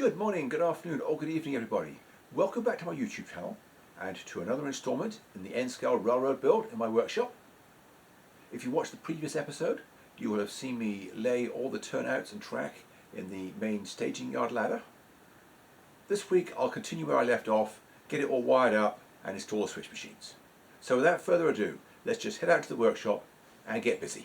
Good morning, good afternoon, or good evening everybody. Welcome back to my YouTube channel and to another installment in the N-scale railroad build in my workshop. If you watched the previous episode, you will have seen me lay all the turnouts and track in the main staging yard ladder. This week I'll continue where I left off, get it all wired up and install the switch machines. So without further ado, let's just head out to the workshop and get busy.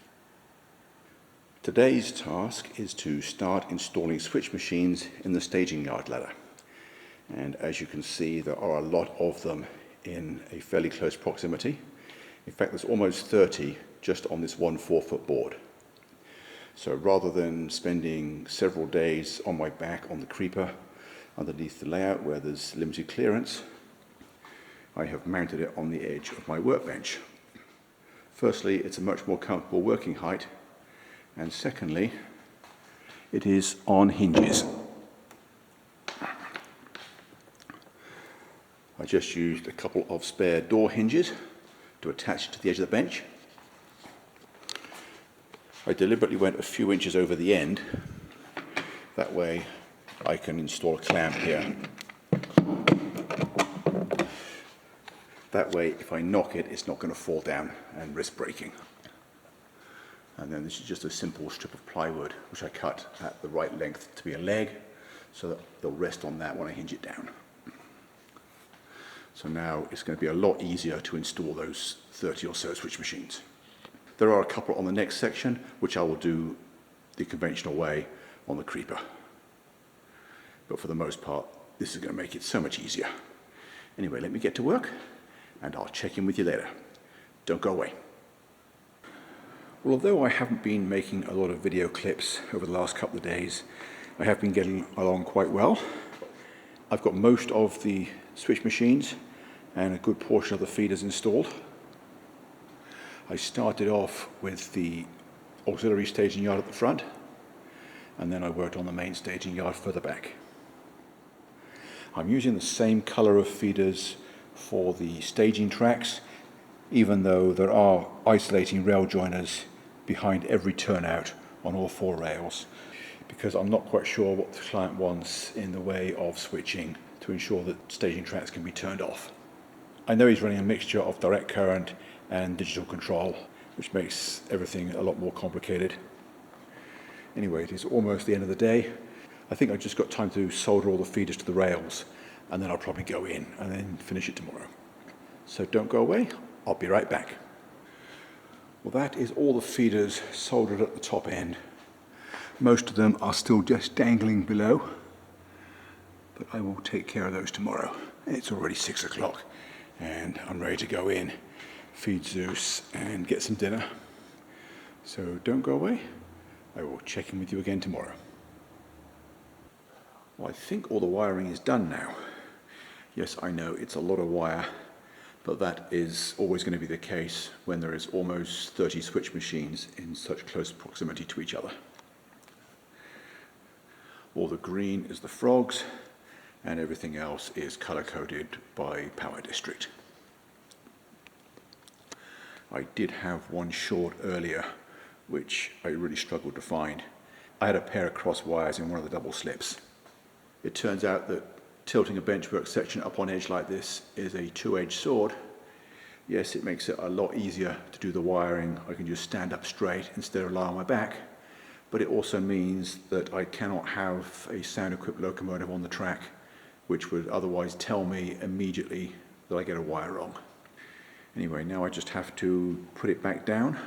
Today's task is to start installing switch machines in the staging yard ladder. And as you can see, there are a lot of them in a fairly close proximity. In fact, there's almost 30 just on this one 4-foot board. So rather than spending several days on my back on the creeper underneath the layout where there's limited clearance, I have mounted it on the edge of my workbench. Firstly, it's a much more comfortable working height, and secondly, it is on hinges. I just used a couple of spare door hinges to attach to the edge of the bench. I deliberately went a few inches over the end, that way I can install a clamp here. That way if I knock it, it's not going to fall down and risk breaking. And then this is just a simple strip of plywood which I cut at the right length to be a leg so that they'll rest on that when I hinge it down. So now it's going to be a lot easier to install those 30 or so switch machines. There are a couple on the next section which I will do the conventional way on the creeper. But for the most part, this is going to make it so much easier. Anyway, let me get to work and I'll check in with you later. Don't go away. Well, although I haven't been making a lot of video clips over the last couple of days, I have been getting along quite well. I've got most of the switch machines and a good portion of the feeders installed. I started off with the auxiliary staging yard at the front, and then I worked on the main staging yard further back. I'm using the same color of feeders for the staging tracks, even though there are isolating rail joiners behind every turnout on all 4 rails, because I'm not quite sure what the client wants in the way of switching to ensure that staging tracks can be turned off. I know he's running a mixture of direct current and digital control, which makes everything a lot more complicated. Anyway, it is almost the end of the day. I think I've just got time to solder all the feeders to the rails, and then I'll probably go in and then finish it tomorrow. So don't go away, I'll be right back. Well, that is all the feeders soldered at the top end. Most of them are still just dangling below, but I will take care of those tomorrow. It's already 6 o'clock and I'm ready to go in, feed Zeus and get some dinner. So don't go away, I will check in with you again tomorrow. Well, I think all the wiring is done now. Yes, I know it's a lot of wire, but that is always going to be the case when there is almost 30 switch machines in such close proximity to each other. All the green is the frogs, and everything else is color-coded by power district. I did have one short earlier, which I really struggled to find. I had a pair of cross wires in one of the double slips. It turns out that tilting a benchwork section up on edge like this is a two-edged sword. Yes, it makes it a lot easier to do the wiring. I can just stand up straight instead of lie on my back, but it also means that I cannot have a sound-equipped locomotive on the track, which would otherwise tell me immediately that I get a wire wrong. Anyway, now I just have to put it back down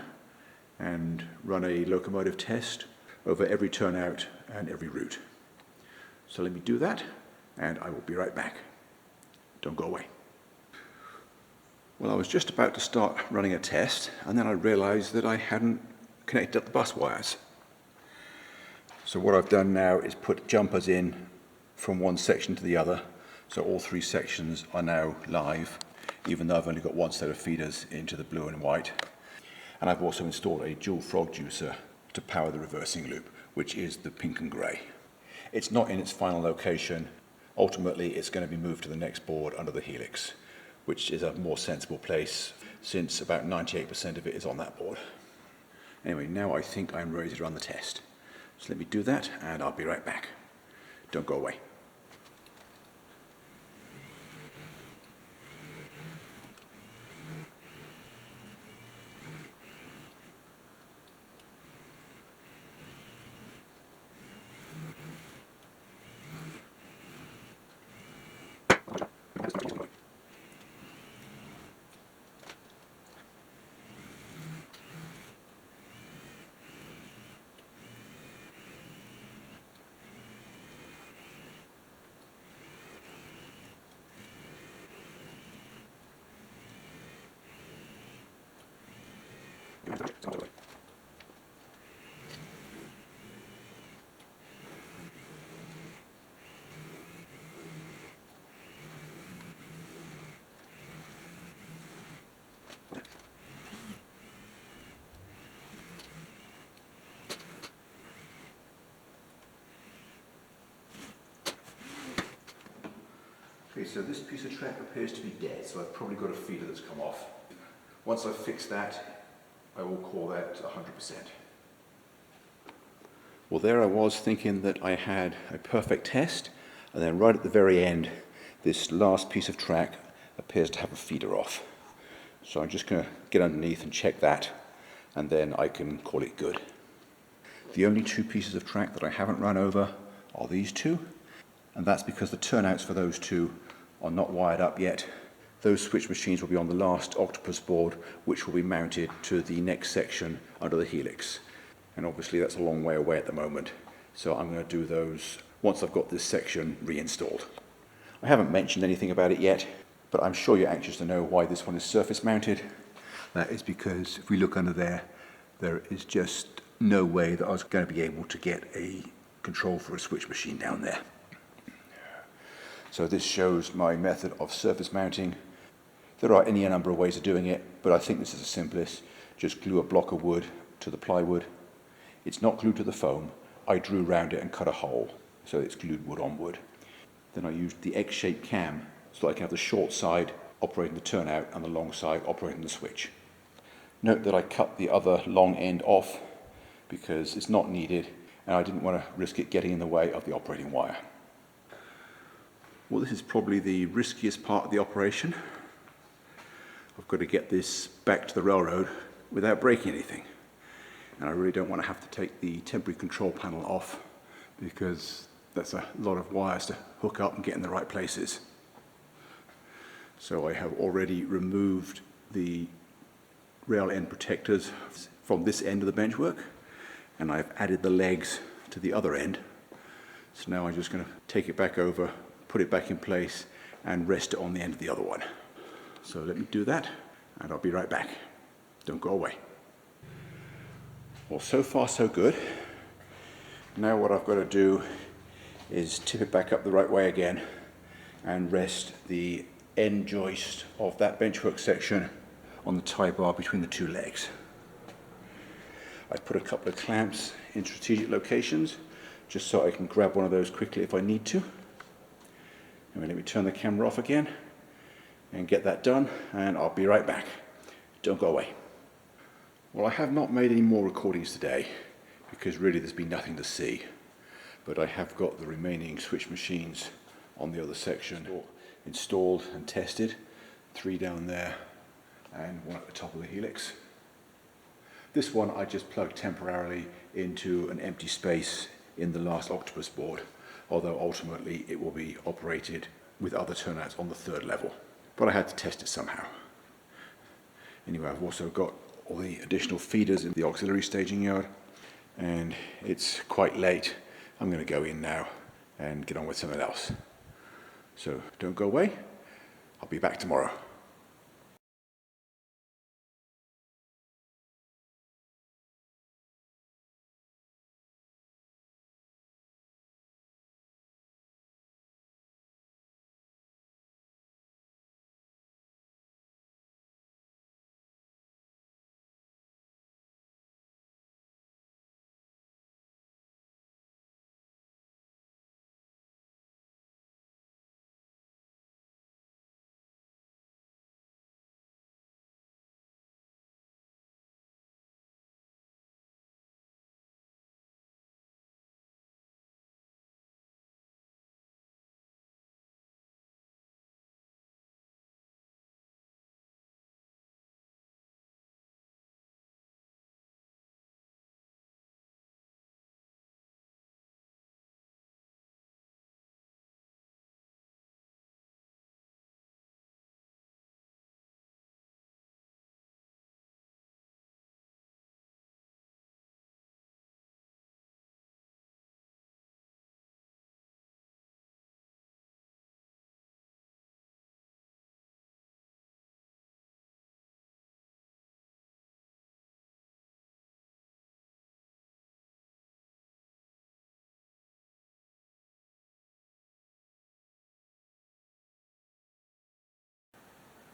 and run a locomotive test over every turnout and every route. So let me do that, and I will be right back. Don't go away. Well, I was just about to start running a test, and then I realized that I hadn't connected up the bus wires. So what I've done now is put jumpers in from one section to the other, so all 3 sections are now live, even though I've only got one set of feeders into the blue and white. And I've also installed a dual frog juicer to power the reversing loop, which is the pink and grey. It's not in its final location. Ultimately, it's going to be moved to the next board under the helix, which is a more sensible place since about 98% of it is on that board. Anyway, now I think I'm ready to run the test. So let me do that and I'll be right back. Don't go away. Okay, so this piece of track appears to be dead, so I've probably got a feeder that's come off. Once I've fixed that, I will call that 100%. Well, there I was thinking that I had a perfect test, and then right at the very end, this last piece of track appears to have a feeder off. So I'm just going to get underneath and check that, and then I can call it good. The only two pieces of track that I haven't run over are these two, and that's because the turnouts for those two are not wired up yet. Those switch machines will be on the last octopus board, which will be mounted to the next section under the helix. And obviously that's a long way away at the moment, so I'm going to do those once I've got this section reinstalled. I haven't mentioned anything about it yet, but I'm sure you're anxious to know why this one is surface mounted. That is because if we look under there, there is just no way that I was going to be able to get a control for a switch machine down there. So this shows my method of surface mounting. There are any number of ways of doing it, but I think this is the simplest. Just glue a block of wood to the plywood. It's not glued to the foam. I drew around it and cut a hole, so it's glued wood on wood. Then I used the X-shaped cam so that I can have the short side operating the turnout and the long side operating the switch. Note that I cut the other long end off because it's not needed and I didn't want to risk it getting in the way of the operating wire. Well, this is probably the riskiest part of the operation. I've got to get this back to the railroad without breaking anything. And I really don't want to have to take the temporary control panel off because that's a lot of wires to hook up and get in the right places. So I have already removed the rail end protectors from this end of the benchwork, and I've added the legs to the other end. So now I'm just going to take it back over, put it back in place, and rest it on the end of the other one. So let me do that, and I'll be right back. Don't go away. Well, so far so good. Now what I've got to do is tip it back up the right way again and rest the end joist of that benchwork section on the tie bar between the two legs. I've put a couple of clamps in strategic locations just so I can grab one of those quickly if I need to. And let me turn the camera off again and get that done, and I'll be right back. Don't go away. Well, I have not made any more recordings today because really there's been nothing to see, but I have got the remaining switch machines on the other section installed and tested. 3 down there and 1 at the top of the helix. This one I just plugged temporarily into an empty space in the last octopus board, although ultimately it will be operated with other turnouts on the 3rd level. But I had to test it somehow. Anyway, I've also got all the additional feeders in the auxiliary staging yard, and it's quite late. I'm going to go in now and get on with something else. So don't go away. I'll be back tomorrow.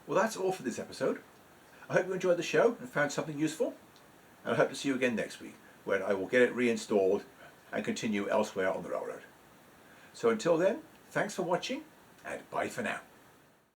Well, that's all for this episode. I hope you enjoyed the show and found something useful. And I hope to see you again next week, when I will get it reinstalled and continue elsewhere on the railroad. So until then, thanks for watching, and bye for now.